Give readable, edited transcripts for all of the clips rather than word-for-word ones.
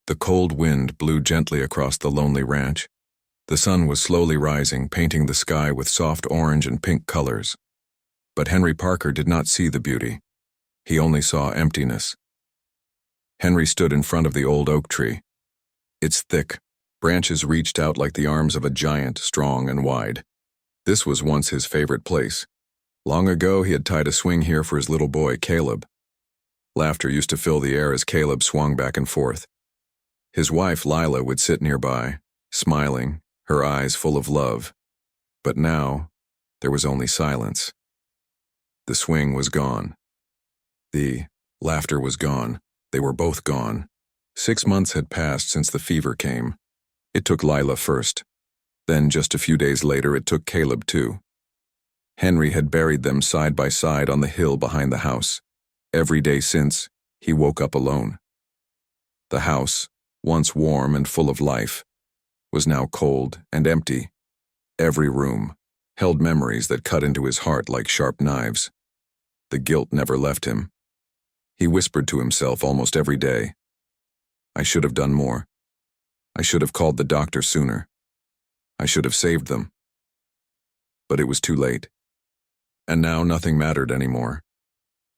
The cold wind blew gently across the lonely ranch. The sun was slowly rising, painting the sky with soft orange and pink colors. But Henry Parker did not see the beauty. He only saw emptiness. Henry stood in front of the old oak tree. Its thick branches reached out like the arms of a giant, strong and wide. This was once his favorite place. Long ago, he had tied a swing here for his little boy, Caleb. Laughter used to fill the air as Caleb swung back and forth. His wife, Lila, would sit nearby, smiling, her eyes full of love. But now, there was only silence. The swing was gone. The laughter was gone. They were both gone. 6 months had passed since the fever came. It took Lila first. Then, just a few days later, it took Caleb too. Henry had buried them side by side on the hill behind the house. Every day since, he woke up alone. The house, once warm and full of life, was now cold and empty. Every room held memories that cut into his heart like sharp knives. The guilt never left him. He whispered to himself almost every day, "I should have done more. I should have called the doctor sooner. I should have saved them." But it was too late. And now nothing mattered anymore.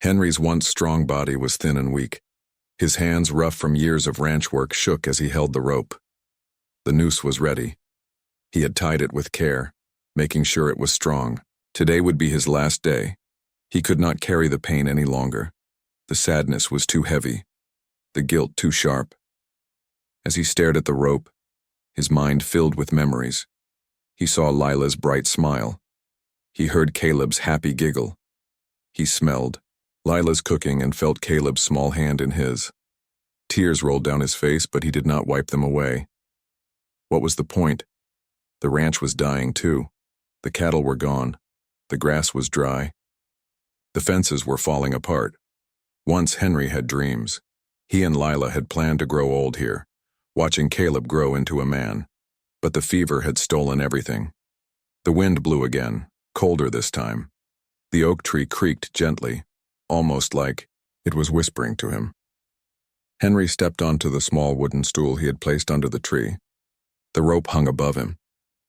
Henry's once strong body was thin and weak. His hands, rough from years of ranch work, shook as he held the rope. The noose was ready. He had tied it with care, making sure it was strong. Today would be his last day. He could not carry the pain any longer. The sadness was too heavy, the guilt too sharp. As he stared at the rope, his mind filled with memories. He saw Lila's bright smile. He heard Caleb's happy giggle. He smelled Lila's cooking and felt Caleb's small hand in his. Tears rolled down his face, but he did not wipe them away. What was the point? The ranch was dying too. The cattle were gone. The grass was dry. The fences were falling apart. Once Henry had dreams. He and Lila had planned to grow old here, watching Caleb grow into a man. But the fever had stolen everything. The wind blew again, colder this time. The oak tree creaked gently, almost like it was whispering to him. Henry stepped onto the small wooden stool he had placed under the tree. The rope hung above him.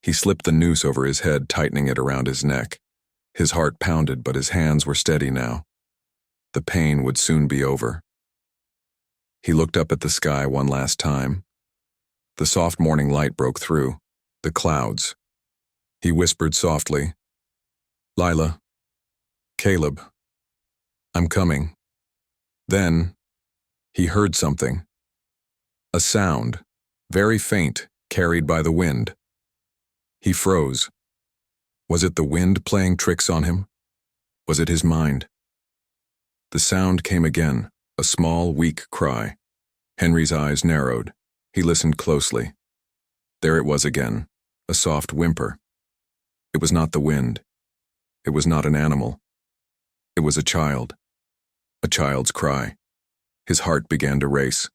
He slipped the noose over his head, tightening it around his neck. His heart pounded, but his hands were steady now. The pain would soon be over. He looked up at the sky one last time. The soft morning light broke through. The clouds. He whispered softly, "Lila, Caleb, I'm coming." Then, he heard something. A sound, very faint, carried by the wind. He froze. Was it the wind playing tricks on him? Was it his mind? The sound came again, a small, weak cry. Henry's eyes narrowed. He listened closely. There it was again, a soft whimper. It was not the wind. It was not an animal. It was a child. A child's cry. His heart began to race.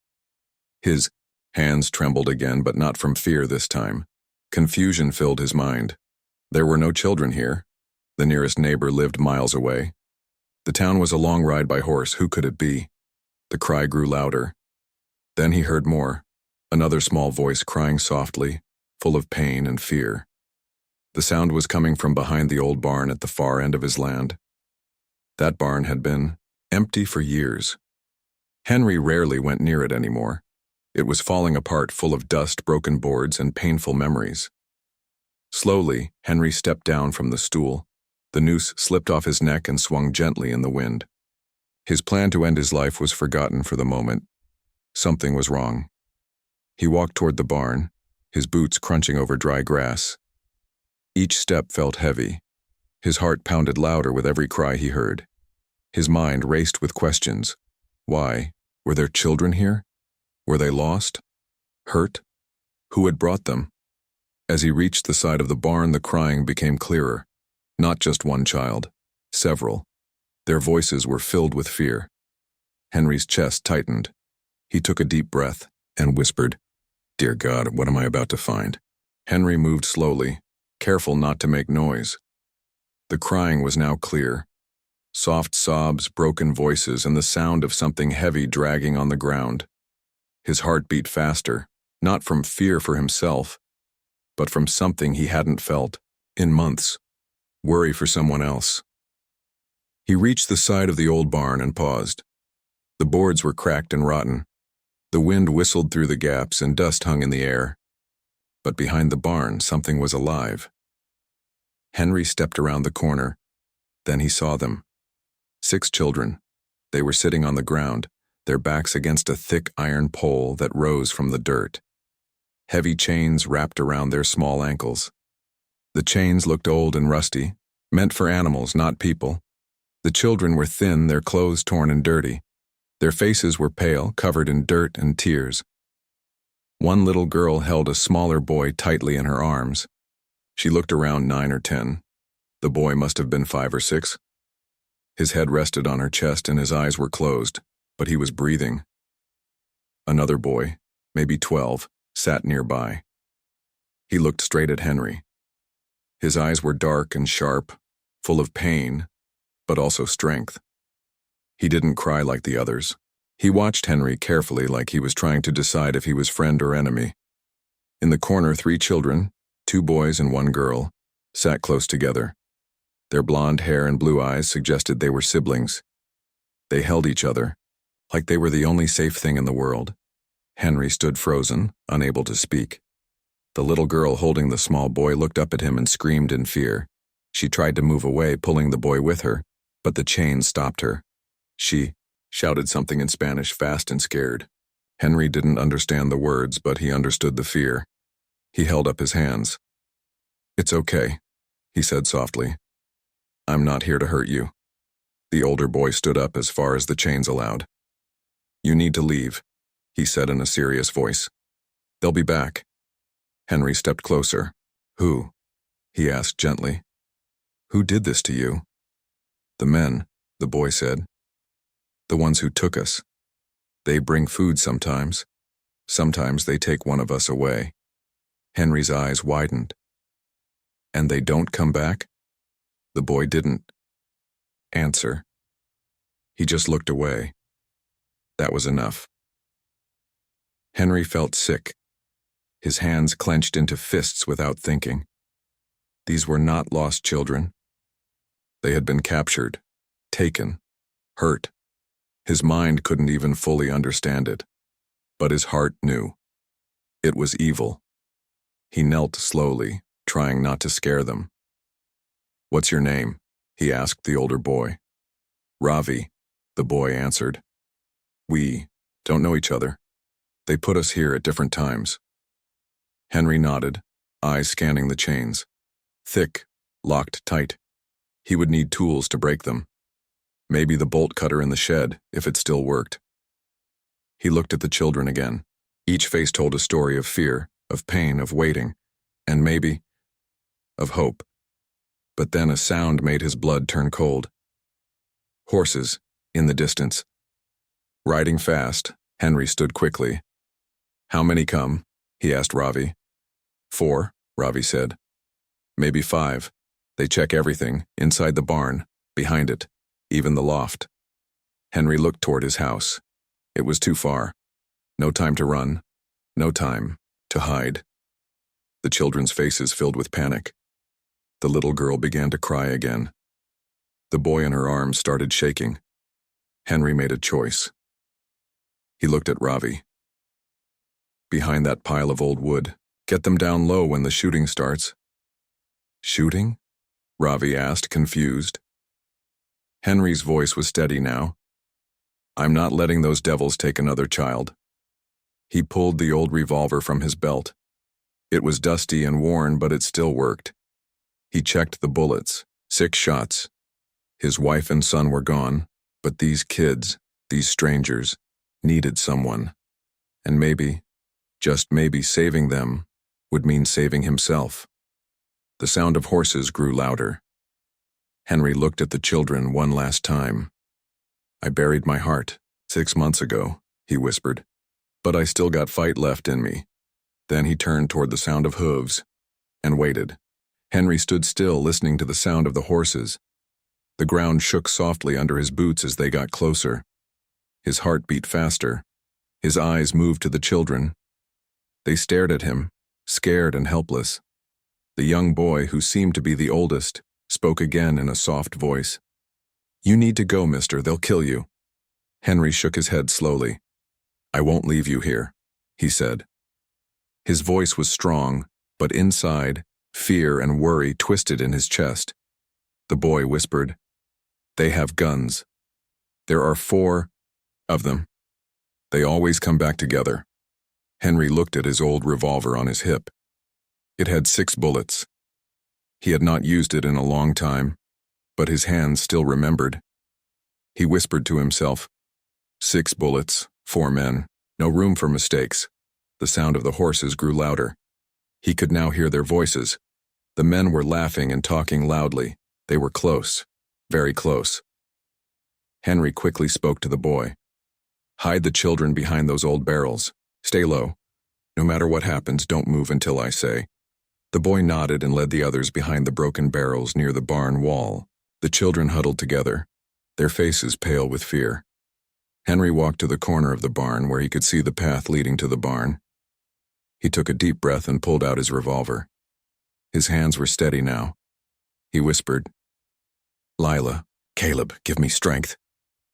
His hands trembled again, but not from fear this time. Confusion filled his mind. There were no children here. The nearest neighbor lived miles away. The town was a long ride by horse. Who could it be? The cry grew louder. Then he heard more. Another small voice crying softly, full of pain and fear. The sound was coming from behind the old barn at the far end of his land. That barn had been empty for years. Henry rarely went near it anymore. It was falling apart, full of dust, broken boards, and painful memories. Slowly, Henry stepped down from the stool. The noose slipped off his neck and swung gently in the wind. His plan to end his life was forgotten for the moment. Something was wrong. He walked toward the barn, his boots crunching over dry grass. Each step felt heavy. His heart pounded louder with every cry he heard. His mind raced with questions. Why? Were there children here? Were they lost? Hurt? Who had brought them? As he reached the side of the barn, the crying became clearer. Not just one child, several. Their voices were filled with fear. Henry's chest tightened. He took a deep breath and whispered, "Dear God, what am I about to find?" Henry moved slowly, careful not to make noise. The crying was now clear. Soft sobs, broken voices, and the sound of something heavy dragging on the ground. His heart beat faster, not from fear for himself, but from something he hadn't felt in months, worry for someone else. He reached the side of the old barn and paused. The boards were cracked and rotten. The wind whistled through the gaps and dust hung in the air. But behind the barn, something was alive. Henry stepped around the corner. Then he saw them. 6 children. They were sitting on the ground, their backs against a thick iron pole that rose from the dirt. Heavy chains wrapped around their small ankles. The chains looked old and rusty, meant for animals, not people. The children were thin, their clothes torn and dirty. Their faces were pale, covered in dirt and tears. One little girl held a smaller boy tightly in her arms. She looked around 9 or 10. The boy must have been 5 or 6. His head rested on her chest and his eyes were closed, but he was breathing. Another boy, maybe 12, sat nearby. He looked straight at Henry. His eyes were dark and sharp, full of pain, but also strength. He didn't cry like the others. He watched Henry carefully, like he was trying to decide if he was friend or enemy. In the corner, 3 children, 2 boys and 1 girl, sat close together. Their blonde hair and blue eyes suggested they were siblings. They held each other, like they were the only safe thing in the world. Henry stood frozen, unable to speak. The little girl holding the small boy looked up at him and screamed in fear. She tried to move away, pulling the boy with her, but the chain stopped her. She shouted something in Spanish, fast and scared. Henry didn't understand the words, but he understood the fear. He held up his hands. "It's okay," he said softly. "I'm not here to hurt you." The older boy stood up as far as the chains allowed. "You need to leave," he said in a serious voice. "They'll be back." Henry stepped closer. "Who?" he asked gently. "Who did this to you?" "The men," the boy said. "The ones who took us. They bring food sometimes. Sometimes they take one of us away." Henry's eyes widened. "And they don't come back?" The boy didn't answer. He just looked away. That was enough. Henry felt sick. His hands clenched into fists without thinking. These were not lost children. They had been captured, taken, hurt. His mind couldn't even fully understand it, but his heart knew. It was evil. He knelt slowly, trying not to scare them. "What's your name?" he asked the older boy. "Ravi," the boy answered. "We don't know each other. They put us here at different times." Henry nodded, eyes scanning the chains. Thick, locked tight. He would need tools to break them. Maybe the bolt cutter in the shed, if it still worked. He looked at the children again. Each face told a story of fear, of pain, of waiting, and maybe of hope. But then a sound made his blood turn cold. Horses, in the distance. Riding fast, Henry stood quickly. "How many come?" he asked Ravi. "4, Ravi said. "Maybe 5. They check everything, inside the barn, behind it, even the loft." Henry looked toward his house. It was too far. No time to run. No time to hide. The children's faces filled with panic. The little girl began to cry again. The boy in her arms started shaking. Henry made a choice. He looked at Ravi. "Behind that pile of old wood. Get them down low when the shooting starts." "Shooting?" Ravi asked, confused. Henry's voice was steady now. "I'm not letting those devils take another child." He pulled the old revolver from his belt. It was dusty and worn, but it still worked. He checked the bullets. 6 shots. His wife and son were gone, but these kids, these strangers, needed someone. And maybe, just maybe, saving them would mean saving himself. The sound of horses grew louder. Henry looked at the children one last time. "I buried my heart 6 months ago," he whispered, "but I still got fight left in me." Then he turned toward the sound of hooves and waited. Henry stood still, listening to the sound of the horses. The ground shook softly under his boots as they got closer. His heart beat faster. His eyes moved to the children. They stared at him, scared and helpless. The young boy, who seemed to be the oldest, spoke again in a soft voice. "You need to go, mister. They'll kill you." Henry shook his head slowly. "I won't leave you here," he said. His voice was strong, but inside, fear and worry twisted in his chest. The boy whispered, "They have guns. There are 4 of them. They always come back together." Henry looked at his old revolver on his hip. It had 6 bullets. He had not used it in a long time, but his hands still remembered. He whispered to himself, 6 bullets, 4 men, no room for mistakes. The sound of the horses grew louder. He could now hear their voices. The men were laughing and talking loudly. They were close, very close. Henry quickly spoke to the boy. "Hide the children behind those old barrels. Stay low. No matter what happens, don't move until I say." The boy nodded and led the others behind the broken barrels near the barn wall. The children huddled together, their faces pale with fear. Henry walked to the corner of the barn where he could see the path leading to the barn. He took a deep breath and pulled out his revolver. His hands were steady now. He whispered, "Lila, Caleb, give me strength."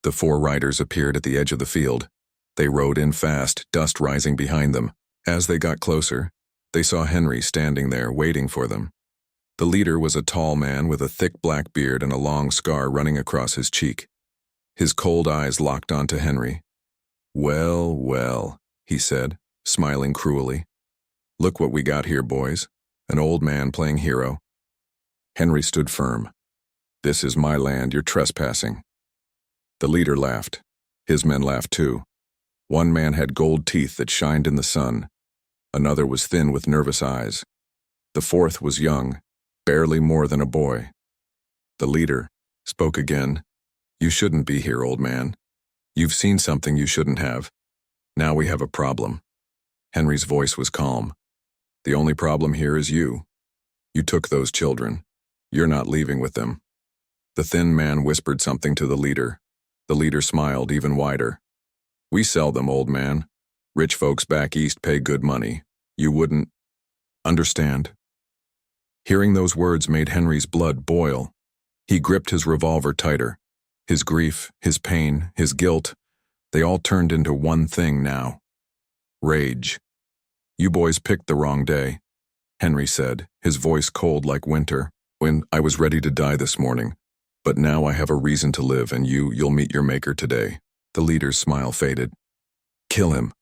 The 4 riders appeared at the edge of the field. They rode in fast, dust rising behind them. As they got closer, they saw Henry standing there waiting for them. The leader was a tall man with a thick black beard and a long scar running across his cheek. His cold eyes locked onto Henry. "Well, well," he said, smiling cruelly. "Look what we got here, boys. An old man playing hero." Henry stood firm. "This is my land. You're trespassing." The leader laughed. His men laughed too. One man had gold teeth that shined in the sun. Another was thin with nervous eyes. The 4th was young, barely more than a boy. The leader spoke again. "You shouldn't be here, old man. You've seen something you shouldn't have. Now we have a problem." Henry's voice was calm. "The only problem here is you. You took those children. You're not leaving with them." The thin man whispered something to the leader. The leader smiled even wider. "We sell them, old man. Rich folks back east pay good money. You wouldn't understand." Hearing those words made Henry's blood boil. He gripped his revolver tighter. His grief, his pain, his guilt, they all turned into one thing now. Rage. "You boys picked the wrong day," Henry said, his voice cold like winter. "When I was ready to die this morning. But now I have a reason to live, and you'll meet your maker today." The leader's smile faded. "Kill him."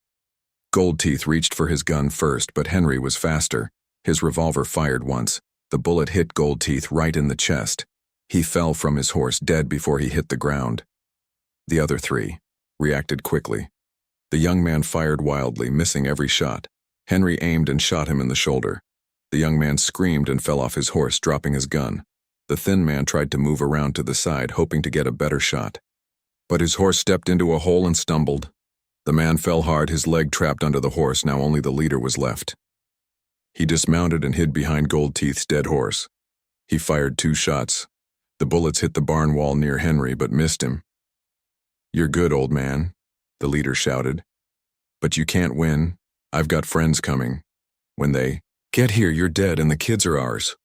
Goldteeth reached for his gun first, but Henry was faster. His revolver fired once. The bullet hit Goldteeth right in the chest. He fell from his horse dead before he hit the ground. The other 3 reacted quickly. The young man fired wildly, missing every shot. Henry aimed and shot him in the shoulder. The young man screamed and fell off his horse, dropping his gun. The thin man tried to move around to the side, hoping to get a better shot. But his horse stepped into a hole and stumbled. The man fell hard, his leg trapped under the horse. Now only the leader was left. He dismounted and hid behind Goldteeth's dead horse. He fired 2 shots. The bullets hit the barn wall near Henry, but missed him. "You're good, old man," the leader shouted. "But you can't win. I've got friends coming. When they get here, you're dead and the kids are ours."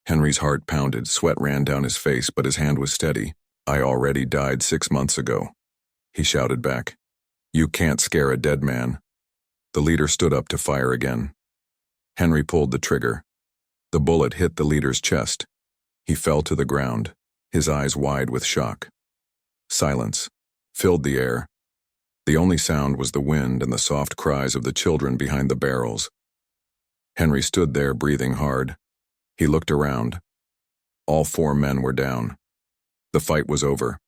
Henry's heart pounded, sweat ran down his face, but his hand was steady. "I already died 6 months ago," he shouted back. "You can't scare a dead man." The leader stood up to fire again. Henry pulled the trigger. The bullet hit the leader's chest. He fell to the ground, his eyes wide with shock. Silence filled the air. The only sound was the wind and the soft cries of the children behind the barrels. Henry stood there, breathing hard. He looked around. All 4 men were down. The fight was over.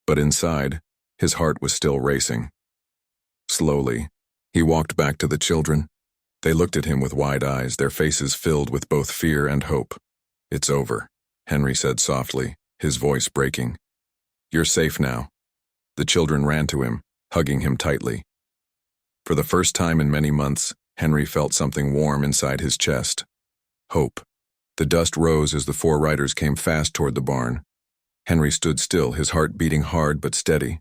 But inside, his heart was still racing. Slowly, he walked back to the children. They looked at him with wide eyes, their faces filled with both fear and hope. "It's over," Henry said softly, his voice breaking. "You're safe now." The children ran to him, hugging him tightly. For the first time in many months, Henry felt something warm inside his chest. Hope. The dust rose as the 4 riders came fast toward the barn. Henry stood still, his heart beating hard but steady.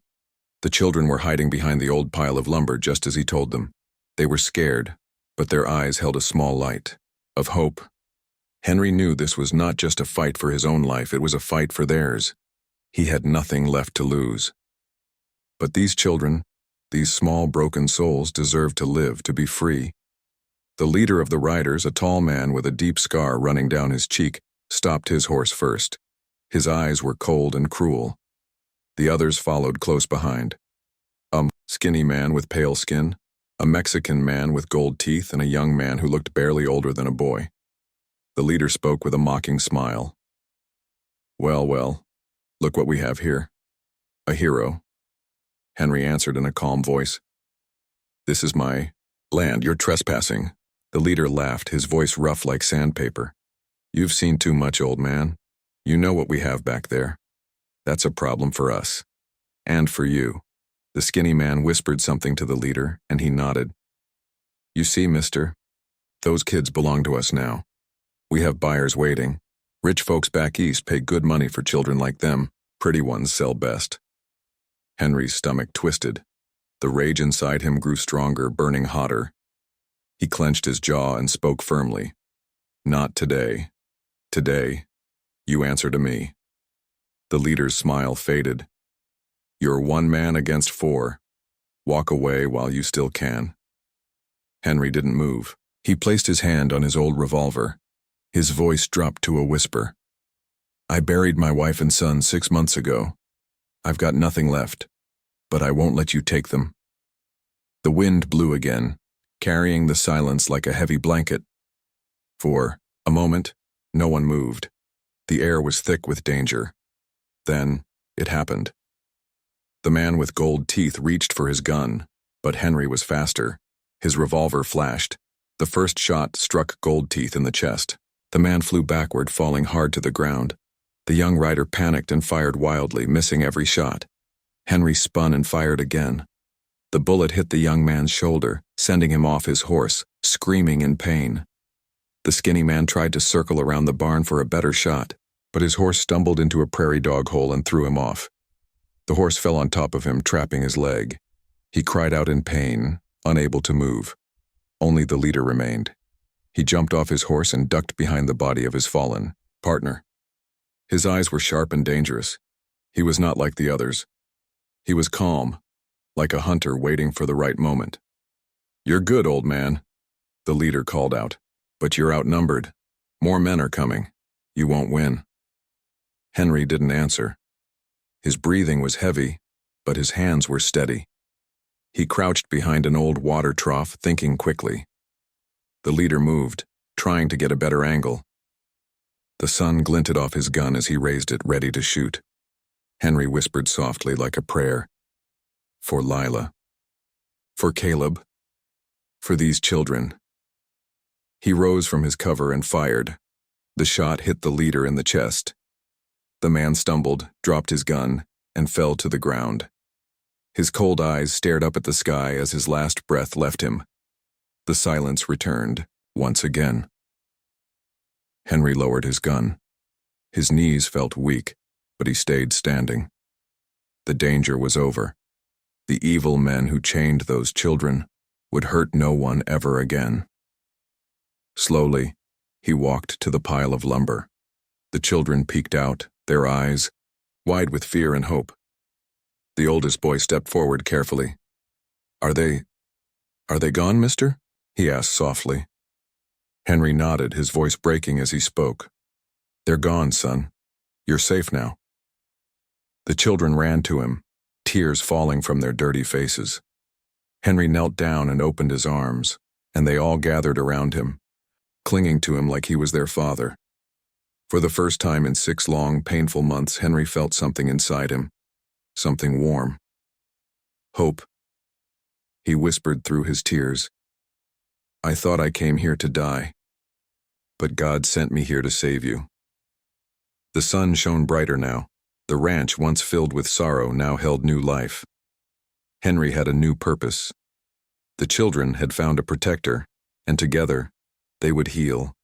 The children were hiding behind the old pile of lumber just as he told them. They were scared, but their eyes held a small light of hope. Henry knew this was not just a fight for his own life, it was a fight for theirs. He had nothing left to lose. But these children, these small broken souls, deserved to live, to be free. The leader of the riders, a tall man with a deep scar running down his cheek, stopped his horse first. His eyes were cold and cruel. The others followed close behind. A skinny man with pale skin, a Mexican man with gold teeth, and a young man who looked barely older than a boy. The leader spoke with a mocking smile. Well, well, look what we have here. A hero. Henry answered in a calm voice. This is my land. You're trespassing. The leader laughed, his voice rough like sandpaper. You've seen too much, old man. You know what we have back there. That's a problem for us. And for you. The skinny man whispered something to the leader, and he nodded. You see, mister, those kids belong to us now. We have buyers waiting. Rich folks back east pay good money for children like them. Pretty ones sell best. Henry's stomach twisted. The rage inside him grew stronger, burning hotter. He clenched his jaw and spoke firmly. Not today. Today, you answer to me. The leader's smile faded. You're 1 man against 4. Walk away while you still can. Henry didn't move. He placed his hand on his old revolver. His voice dropped to a whisper. I buried my wife and son 6 months ago. I've got nothing left, but I won't let you take them. The wind blew again, carrying the silence like a heavy blanket. For a moment, no one moved. The air was thick with danger. Then, it happened. The man with gold teeth reached for his gun, but Henry was faster. His revolver flashed. The first shot struck Gold Teeth in the chest. The man flew backward, falling hard to the ground. The young rider panicked and fired wildly, missing every shot. Henry spun and fired again. The bullet hit the young man's shoulder, sending him off his horse, screaming in pain. The skinny man tried to circle around the barn for a better shot, but his horse stumbled into a prairie dog hole and threw him off. The horse fell on top of him, trapping his leg. He cried out in pain, unable to move. Only the leader remained. He jumped off his horse and ducked behind the body of his fallen partner. His eyes were sharp and dangerous. He was not like the others. He was calm, like a hunter waiting for the right moment. You're good, old man, the leader called out. But you're outnumbered. More men are coming. You won't win. Henry didn't answer. His breathing was heavy, but his hands were steady. He crouched behind an old water trough, thinking quickly. The leader moved, trying to get a better angle. The sun glinted off his gun as he raised it, ready to shoot. Henry whispered softly like a prayer. For Lila. For Caleb. For these children. He rose from his cover and fired. The shot hit the leader in the chest. The man stumbled, dropped his gun, and fell to the ground. His cold eyes stared up at the sky as his last breath left him. The silence returned, once again. Henry lowered his gun. His knees felt weak, but he stayed standing. The danger was over. The evil men who chained those children would hurt no one ever again. Slowly, he walked to the pile of lumber. The children peeked out, their eyes wide with fear and hope. The oldest boy stepped forward carefully. Are they gone, mister? He asked softly. Henry nodded, his voice breaking as he spoke. They're gone, son. You're safe now. The children ran to him, tears falling from their dirty faces. Henry knelt down and opened his arms, and they all gathered around him, clinging to him like he was their father. For the first time in 6 long, painful months, Henry felt something inside him, something warm. Hope. He whispered through his tears. I thought I came here to die, but God sent me here to save you. The sun shone brighter now. The ranch, once filled with sorrow, now held new life. Henry had a new purpose. The children had found a protector, and together, they would heal.